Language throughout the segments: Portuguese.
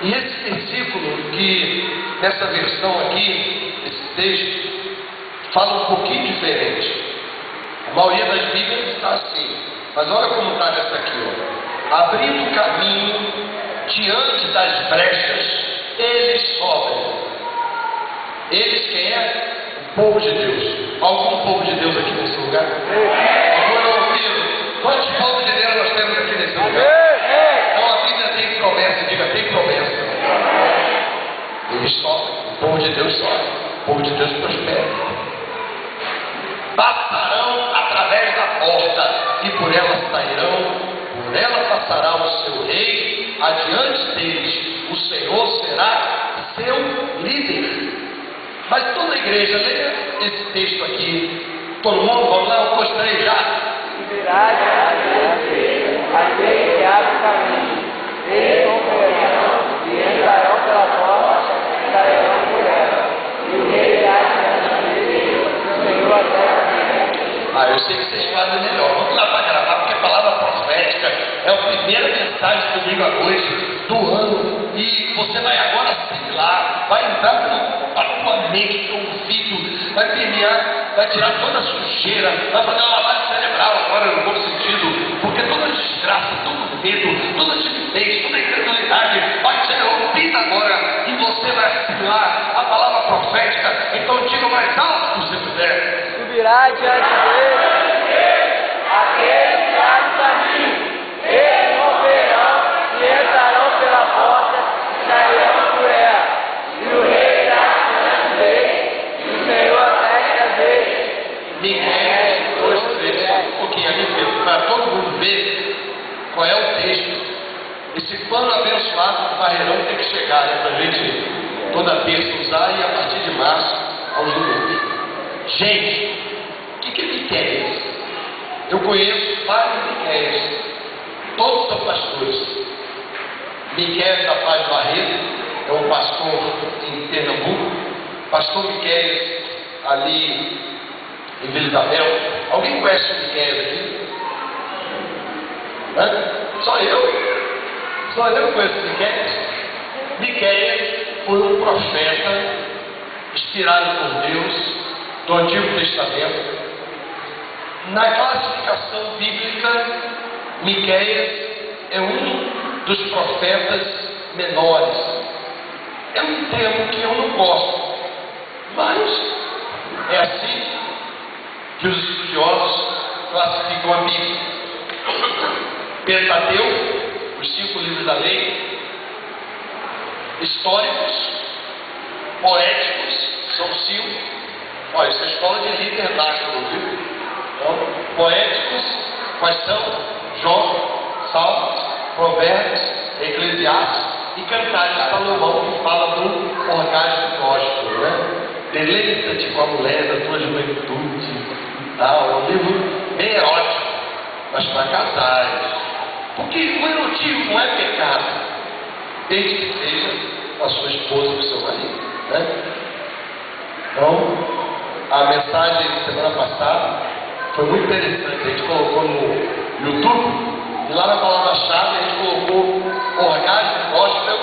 E esse versículo, que nessa versão aqui, esse texto, fala um pouquinho diferente. A maioria das Bíblias está assim, mas olha como está nessa aqui, ó. Abrindo caminho diante das brechas, eles sobem. Eles quem é? O povo de Deus. Algum povo de Deus aqui nesse lugar? Algum não ouviram? Quantos povos de Deus nós temos aqui nesse lugar? Então a Bíblia tem promessa, diga, tem promessa. Eles sobem, o povo de Deus sobe, o povo de Deus prospera. Passarão através da porta, e por ela sairão, por ela passará o seu rei, adiante deles, o Senhor será seu líder. Mas toda a igreja, leia esse texto aqui, todo mundo, vamos lá, 1, 2, 3, já. Subirá aquele que abre o caminho, eles romperão e entrarão pela porta, e sairão por ela, e o rei irá diante dele, o Senhor até. Eu sei que vocês fazem melhor. Vamos lá para gravar, porque a palavra profética é a primeira mensagem do domingo à noite do ano. E você vai agora assimilar, vai entrar na tua mente, no teu ouvido, vai permear, vai tirar toda a sujeira, vai fazer uma lavagem cerebral agora no bom sentido, porque toda desgraça, todo medo, toda timidez, toda incredulidade vai ser rompida agora e você vai assimilar a palavra profética. Então diga mais alto se você puder. Subirá diante dele aquele que abre o caminho, eles romperão e entrarão pela porta e sairão por ela, e o rei irá diante dele, e o Senhor até dele. Miguel 2, 3, só um pouquinho ali mesmo, para todo mundo ver qual é o texto. Esse plano abençoado do Barreirão tem que chegar, né, para a gente toda terça usar e a partir de março aos domingos. Gente, o que é Miqueias? Eu conheço vários Miqueias, todos são pastores. Miqueias da Paz Barreto é um pastor em Pernambuco, pastor Miqueias ali em Vila Isabel. Alguém conhece o Miqueias aqui? Só eu? Só eu conheço Miqueias? Miqueias foi um profeta inspirado por Deus do Antigo Testamento. Na classificação bíblica, Miqueias é um dos profetas menores. É um termo que eu não gosto, mas é assim que os estudiosos classificam a Bíblia. Pentateuco, os 5 livros da lei, históricos, poéticos, são 5. Olha, isso é escola de líder nástico, viu? Então, poéticos, quais são? Jó, Salmos, Provérbios, Eclesiastes e Cantares de Salomão, que fala do orgasmo gospel, né? Deleita-te com a mulher da tua juventude e tal. É um livro bem erótico, mas para casais. Porque o erotismo não é pecado, desde que seja a sua esposa ou o seu marido, né? Então, a mensagem da semana passada foi muito interessante. A gente colocou no YouTube e lá na palavra-chave a gente colocou orgasmo gospel.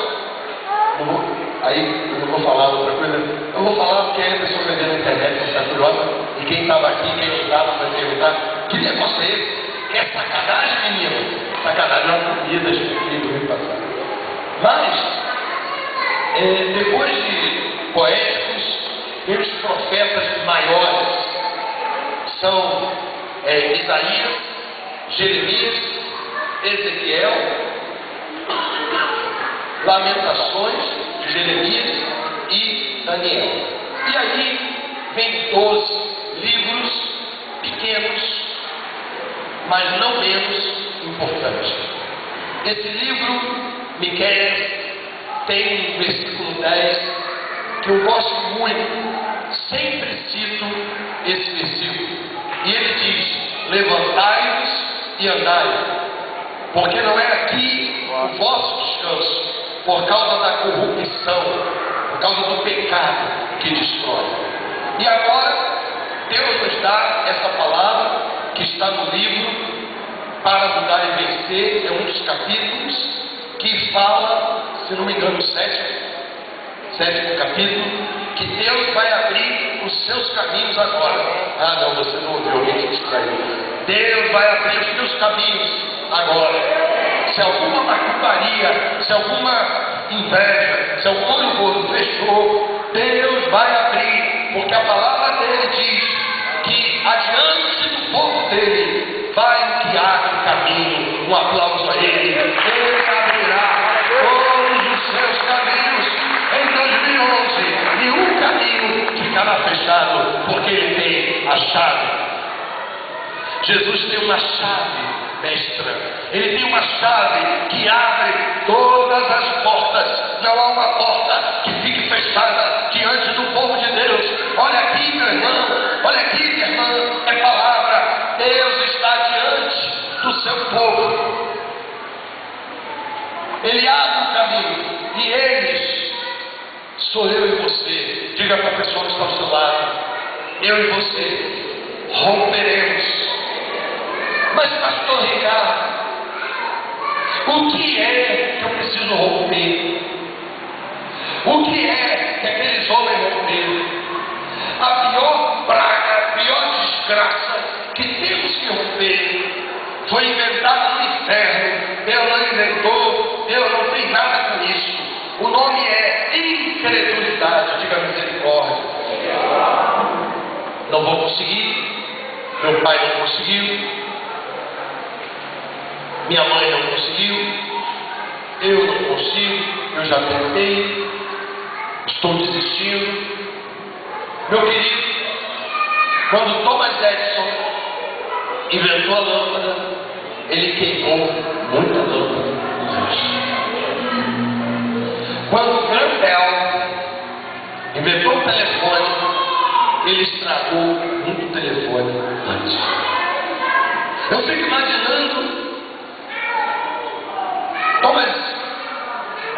Aí eu não vou falar outra coisa. Eu vou falar porque aí a pessoa vai ver na internet, vai ficar curiosa. E quem estava aqui, quem não estava, vai perguntar: que negócio é esse? É sacanagem, menino? Sacanagem é uma comida, expliquei do ano passado. Mas, depois de poéticos, tem os profetas maiores, são Isaías, Jeremias, Ezequiel, Lamentações, Jeremias e Daniel. E aí vem 12 livros pequenos, mas não menos importantes. Esse livro, Miqueias, tem um versículo 10 que eu gosto muito, sempre cito esse versículo, e ele diz: levantai-vos e andai, porque não é aqui o vosso descanso, por causa da corrupção, por causa do pecado que destrói. E agora, Deus nos dá essa palavra que está no livro Para Mudar e Vencer, é um dos capítulos, que fala, se não me engano, o sétimo capítulo, que Deus vai abrir os seus caminhos agora. Ah, não, você não ouviu, alguém se distraiu. Deus vai abrir os seus caminhos agora. Se alguma macumbaria, se alguma inveja, se algum orgulho fechou, Deus vai abrir, porque a palavra dele diz que adiante do povo dele vai o que abre caminho. Um aplauso a ele. Ele abrirá todos os seus caminhos em 2011 e um caminho ficará fechado, porque ele tem a chave. Jesus tem uma chave mestra, ele tem uma chave que abre todas as portas. Não há uma porta que fique fechada diante do povo de Deus. Olha aqui, meu irmão, olha aqui, minha irmã, é palavra. Deus está diante do seu povo, ele abre o caminho, e eles sou eu e você. Diga para a pessoa que está ao seu lado: eu e você romperemos. Mas pastor Ricardo, o que é que eu preciso romper? O que é que aqueles homens romperam? A pior praga, a pior desgraça que temos que romper foi inventada no inferno. Deus não inventou, Deus não tem nada com isso. O nome é incredulidade. Diga misericórdia. Não vou conseguir, meu pai não conseguiu, minha mãe não conseguiu, eu não consigo, eu já tentei, estou desistindo. Meu querido, quando Thomas Edison inventou a lâmpada, ele queimou muita lâmpada antes. Quando Graham Bell inventou o telefone, ele estragou muito telefone antes. Eu fico imaginando Thomas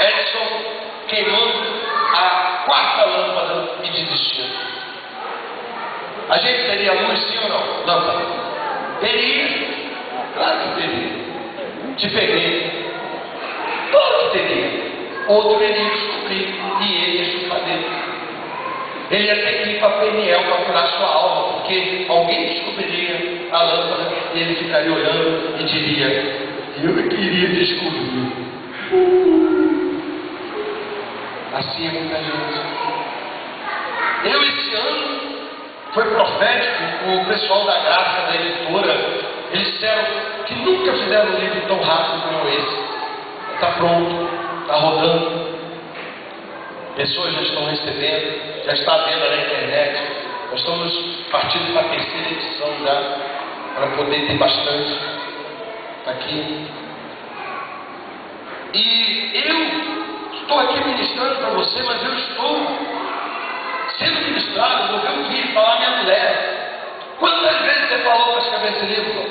Edison queimando a quarta lâmpada e desistindo. A gente teria luz, sim ou não? Lâmpada. Teria? Claro que teria. Te peguei. Claro que teria. Outro iria descobrir e ele ia chupar dele. Ele ia ter que ir para Peniel para curar sua alma, porque alguém descobriria a lâmpada e ele ficaria olhando e diria: eu queria descobrir. Assim é muita gente. Eu, esse ano, foi profético. O pessoal da gráfica, da editora, eles disseram que nunca fizeram um livro tão rápido como esse. Está pronto, está rodando. Pessoas já estão recebendo, já está vendo na internet. Nós estamos partindo para a terceira edição já, para poder ter bastante aqui. E eu estou aqui ministrando para você, mas eu estou sendo ministrado. Eu ouvi um filho falar: minha mulher, quantas vezes você falou para escrever esse livro?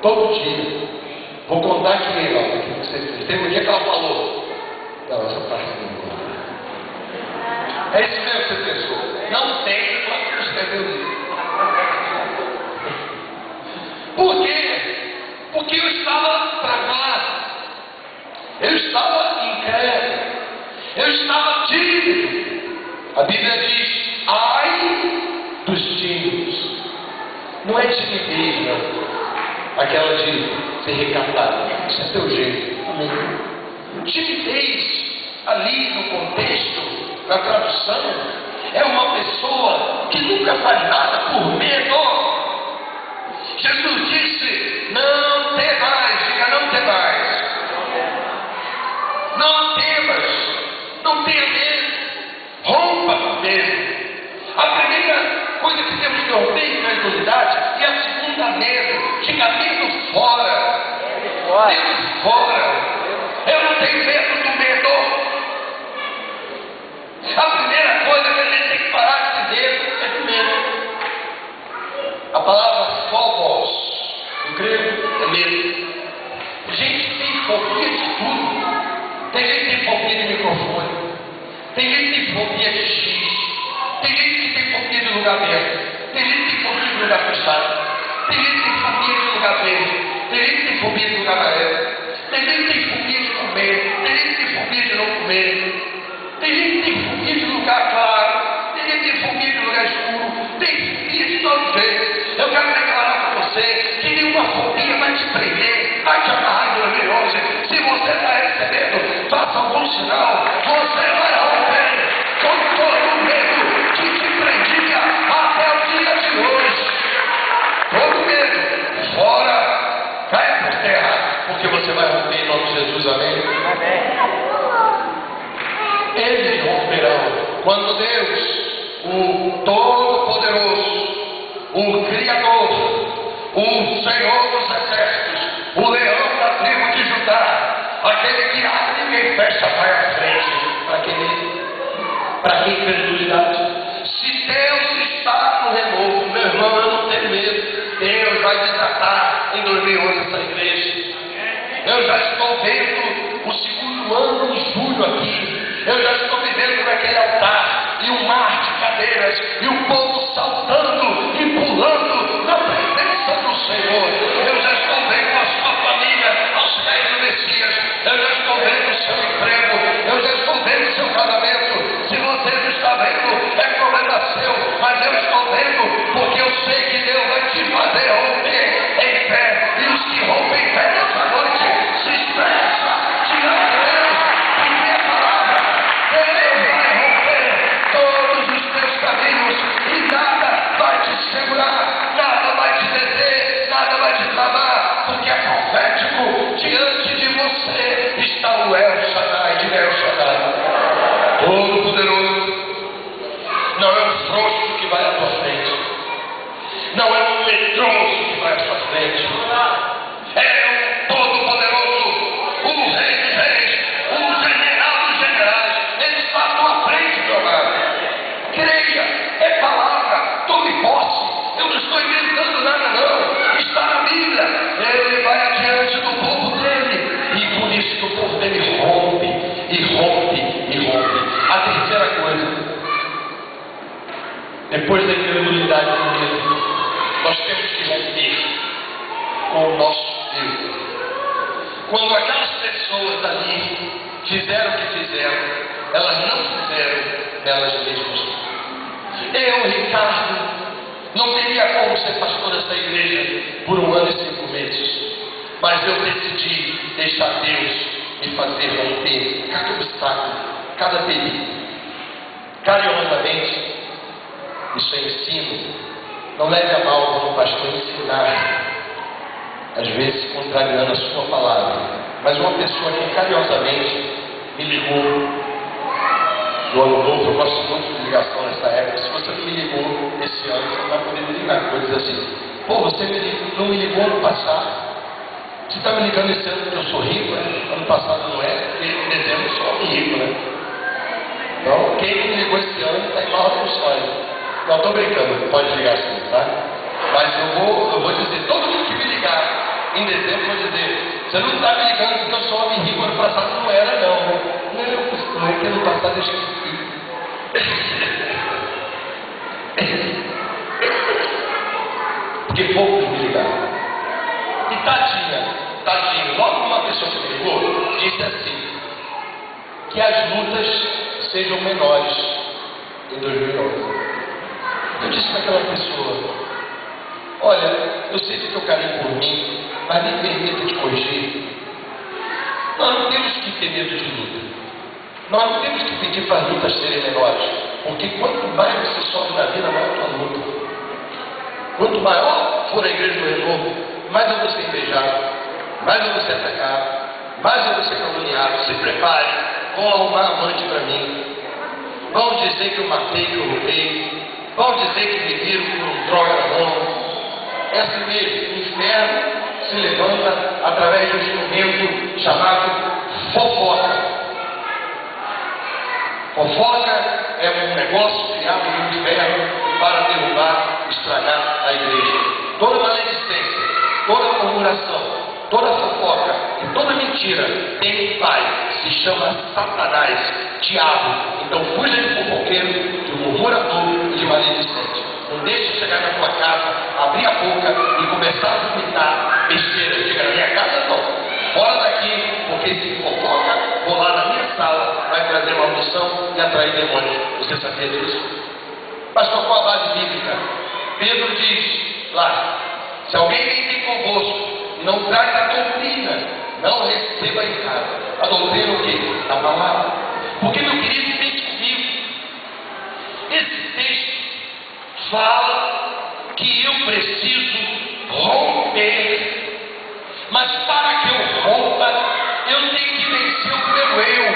Todo dia. Vou contar aqui, ó, o que você fez. Teve um dia que ela falou: não, essa parte não vou contar. É isso mesmo que você pensou. Não tem para escrever o livro. Por quê? Porque eu estava travado. Eu estava incrédulo, eu estava tímido. A Bíblia diz: ai dos tímidos. Não é timidez, não. Aquela de ser recatado. Isso é teu jeito. Amém. Timidez, ali no contexto da tradução, é uma pessoa que nunca faz nada por medo. Jesus disse: não temais. Diga: não temais. Não temas, não tenha medo, rompa com medo. A primeira coisa que temos que romper é incredulidade, e a segunda, medo. Diga: medo fora. Medo fora. Eu não tenho medo do medo. A primeira coisa que a gente tem que parar de ter medo é do medo. A palavra phobos, no grego, é medo. Gente que tem fobia de tudo. Tem gente que tem fobia de microfone, tem gente que tem fobia de X, tem gente que tem fobia de lugar aberto, tem gente que tem fobia de lugar fechado, tem gente que tem fobia de lugar verde, tem gente que tem fobia de lugar amarelo, tem gente que tem fobia de comer, tem gente que tem fobia de não comer, tem gente que tem fobia de lugar claro, tem gente que tem fobia de lugar escuro, tem fobia de todo jeito. Eu quero declarar para você que nenhuma fobia vai te prender, vai te amarrar em 2011. Se você está recebendo, faça algum sinal, você vai romper com todo o medo que te prendia até o dia de hoje. Todo medo, fora, caia por terra, porque você vai romper em nome de Jesus, amém? Eles romperão quando Deus, o Todo-Poderoso, o Criador, o Senhor dos Exércitos, o leão da tribo de Judá, aquele que abre e ninguém fecha, vai à frente. Para que incredulidade? Se Deus está no renovo, meu irmão, eu não tenho medo. Deus vai desatar em 2011 essa igreja. Eu já estou vendo o segundo ano em julho aqui. Eu já estou me vendo naquele altar e um mar de cadeiras e o povo saltando e pulando na presença do Senhor. Eu já estou vendo a sua família aos pés do Messias. Eu já estou vendo o seu emprego. Eu já estou vendo o seu casamento. Se você não está vendo, é problema seu, mas eu estou vendo, porque eu sei que Deus vai te fazer romper em fé. E os que rompem em fé nessa noite se expressa diante de Deus, porque a palavra Deus vai romper todos os teus caminhos e nada vai te segurar, nada vai te deter, nada vai te travar, porque é profético. Diante de você está o El Shaddai, de El Shaddai, Todo-Poderoso. Não é um frouxo que vai à tua frente, não é um medroso que vai à sua frente, é um Todo-Poderoso, o Rei dos Reis, o General dos Generais. Ele está à tua frente, meu amado. Creia, é palavra, tome posse. Eu não estou inventando nada, não. Está na Bíblia. Ele vai adiante do povo dele, e por isso que o povo dele rompe, e rompe, e rompe. A terceira coisa, depois da incredulidade do medo, nós temos que romper com o nosso Deus. Quando aquelas pessoas ali fizeram o que fizeram, elas não fizeram nelas mesmas. Eu, Ricardo, não teria como ser pastor dessa igreja por 1 ano e 5 meses, mas eu decidi deixar Deus me fazer romper cada obstáculo, cada perigo. Carinhosamente, isso é ensino. Não leve a mal quando o pastor ensinar, às vezes contrariando a sua palavra. Mas uma pessoa que carinhosamente me ligou no ano novo, eu gosto muito de ligação nessa época. Se você não me ligou esse ano, você não vai poder me ligar. Coisas assim: pô, você não me ligou ano passado, você está me ligando esse ano porque eu sou rico, né? Ano passado não é, porque em dezembro eu sou rico, né? Então, quem me ligou esse ano está em mal funções. Não, estou brincando, pode ligar sim, tá? Mas eu vou dizer, todo mundo que me ligar em dezembro, eu vou dizer: você não está me ligando porque eu sou homem rico, ano passado não era, não. Não, pastor, é que ano passado eu esqueci. Porque poucos me ligaram. E tadinho, logo uma pessoa que me ligou disse assim: que as lutas sejam menores em 2011. Eu disse para aquela pessoa: olha, eu sei que o teu carinho por mim, mas me permita te corrigir. Nós não temos que ter medo de luta. Nós não temos que pedir para as lutas serem menores. Porque quanto mais você sobe na vida, maior a tua luta. Quanto maior for a igreja do renovo, mais eu vou ser invejado, mais eu vou ser atacado, mais eu vou ser caluniado. Se prepare, vão arrumar amante para mim. Vão dizer que eu matei, que eu roubei. Vão dizer que me viram com droga na mão. É assim mesmo. O inferno se levanta através de um instrumento chamado fofoca. Fofoca é um negócio criado no inferno para derrubar, estragar a igreja. Toda maledicência, toda murmuração, toda fofoca e toda mentira tem um pai, se chama Satanás, diabo. Então fuja de fofoqueiro, de murmurador e de maledicente. Não deixe chegar na tua casa, abrir a boca e começar a vomitar besteira. Diga: na minha casa não. Fora daqui, porque se fofoca vou lá na minha sala, vai trazer maldição e atrair demônios. Você sabia disso? Pastor, qual a base bíblica? Pedro diz lá: se alguém vem ter convosco e não traz a doutrina, não receba em casa. A doutrina o quê? A palavra. Porque, meu querido, pense comigo. Esse texto fala que eu preciso romper. Mas para que eu rompa, eu tenho que vencer o meu eu.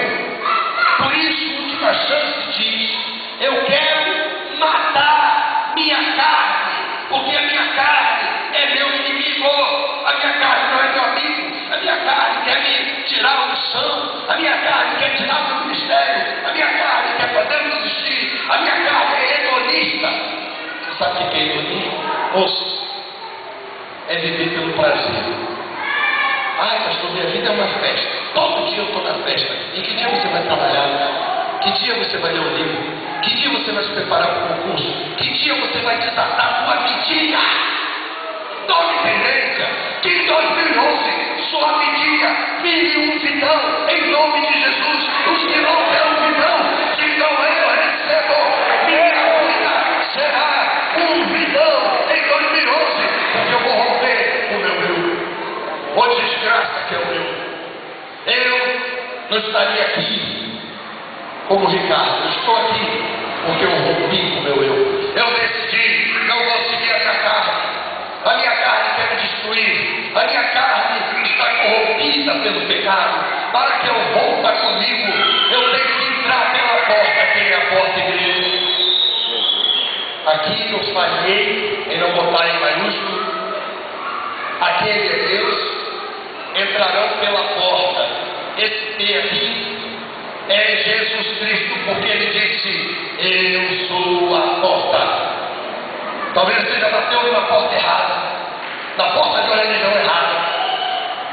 Por isso, Última Chance diz: eu quero matar minha carne, porque a minha carne é meu inimigo. A minha carne não é meu amigo. A minha carne quer me tirar a unção. A minha carne quer tirar o meu ministério. A minha carne quer fazer eu desistir. A minha carne é hedonista. Você sabe o que é hedonismo? Ouça, é viver pelo prazer. Ai, pastor, minha vida é uma festa. Todo dia eu estou na festa. E que dia você vai trabalhar? Que dia você vai ler um livro? Que dia você vai se preparar para o concurso? Que dia você vai desatar a sua mentira? Tome tendência que em 2011 sua mentira vire um vidão em nome de Jesus. Os que não terão vidão, digam: eu recebo. Minha vida será um vidão em 2011. Porque eu vou romper o meu eu. Ô desgraça que é o meu. Eu não estaria aqui como Ricardo. Eu estou aqui porque eu rompi com o meu eu. Eu decidi, não vou seguir a minha carne. A minha carne quer me destruir. A minha carne está corrompida pelo pecado. Para que eu rompa comigo, eu tenho que entrar pela porta. Quem é a porta, igreja? Aqui eu falhei em não botar em maiúsculo. Aquele é Deus. Entrarão pela porta. Esse P aqui é Jesus Cristo, porque ele disse: eu sou a porta. Talvez você já bateu na porta errada, na porta de uma religião errada,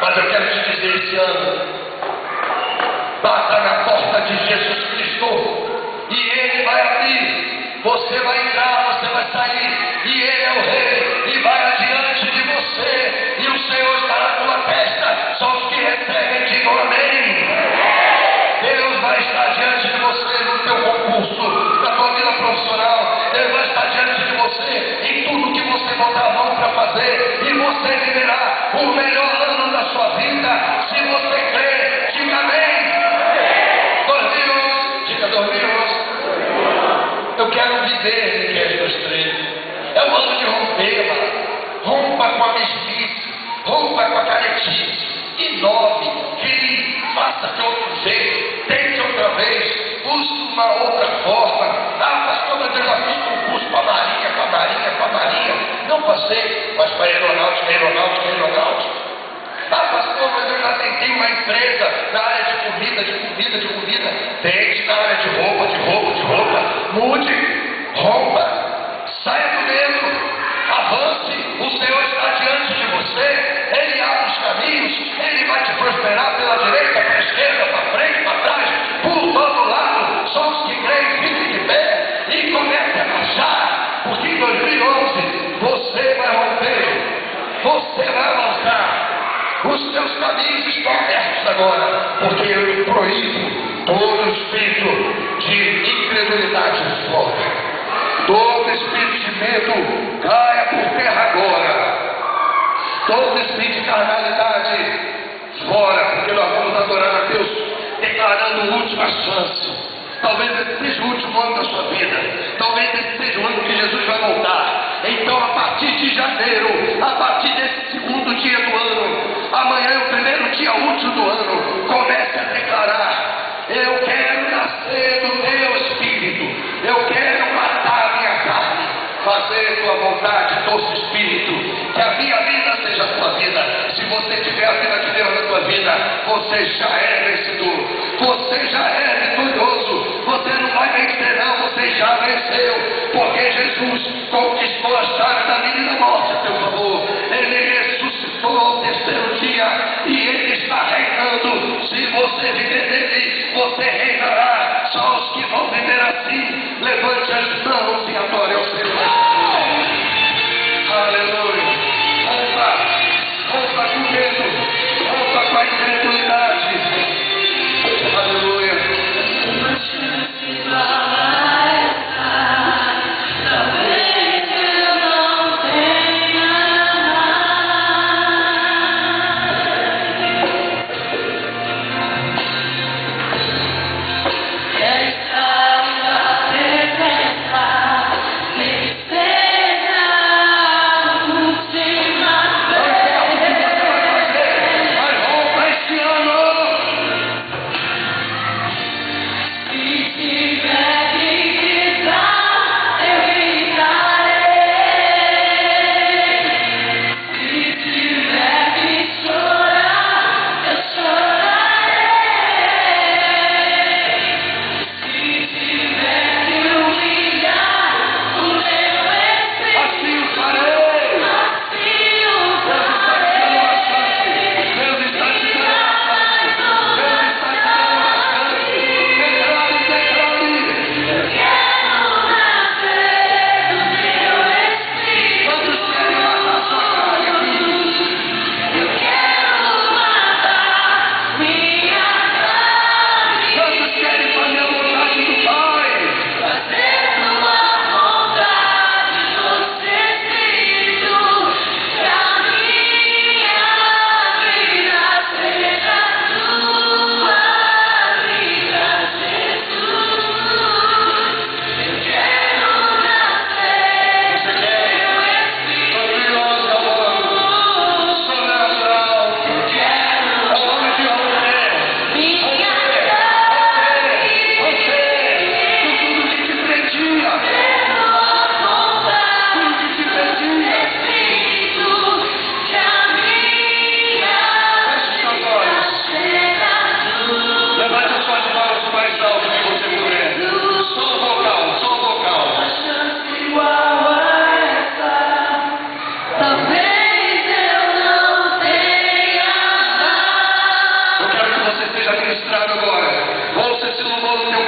mas eu quero te dizer esse ano: bata na porta de Jesus Cristo e ele vai abrir. Você vai entrar, você vai sair, e ele é o rei e vai adiante de você, e o Senhor estará na tua testa. Só os que recebem digam amém. Deus vai estar diante de você no teu concurso, na tua vida profissional. Ele vai estar diante de você em tudo que você botar a mão para fazer, e você viverá o melhor ano da sua vida. Se você crê, diga amém. 2011, diga 2011. Eu quero viver Miqueias 2:13. É o ano de romper, mano. Rompa com a mesmice, rompa com a caretice, inove, crie, faça de outro jeito, tente outra vez, busque uma outra forma. Ah, pastor, mas eu já fiz concurso para a Marinha. Não passei, mas para aeronáutica. Ah, pastor, mas eu já tentei uma empresa na área de comida. Tente na área de roupa. Mude, rompa, saia do medo, avance. O Senhor está diante de você. Ele abre os caminhos, ele vai te prosperar pela direita, para a esquerda, para frente, para trás, por todo lado. Só os que creem, fiquem de pé e comece a marchar, porque em 2011 você vai romper, você vai avançar. Os teus caminhos estão abertos agora, porque eu proíbo todo espírito de incredulidade fora. Todo espírito de medo caia por terra agora. Todo espírito de carnalidade fora, porque nós vamos adorar a Deus declarando última chance. Talvez esse seja o último ano da sua vida. Talvez esse seja o ano que Jesus vai voltar. Então, a partir de janeiro, a partir desse segundo dia do ano, amanhã é o primeiro dia útil do ano, comece a declarar: eu quero nascer do teu espírito, eu quero matar a minha carne, fazer tua vontade, doce espírito, que a minha vida seja a tua vida. Se você tiver a vida de Deus na tua vida, você já é vencedor, você já é vitorioso. Você não vai vencer não, você já venceu, porque Jesus conquistou a chave da vida e da morte a teu favor. Ele ressuscitou ao terceiro dia e ele está reinando. Se você viver nele, você reinará. Só os que vão viver assim, levante as mãos e adore ao Senhor. Aleluia. Rompa com medo, rompa com a incredulidade. você seja ministrado agora. Ouça esse louvor no teu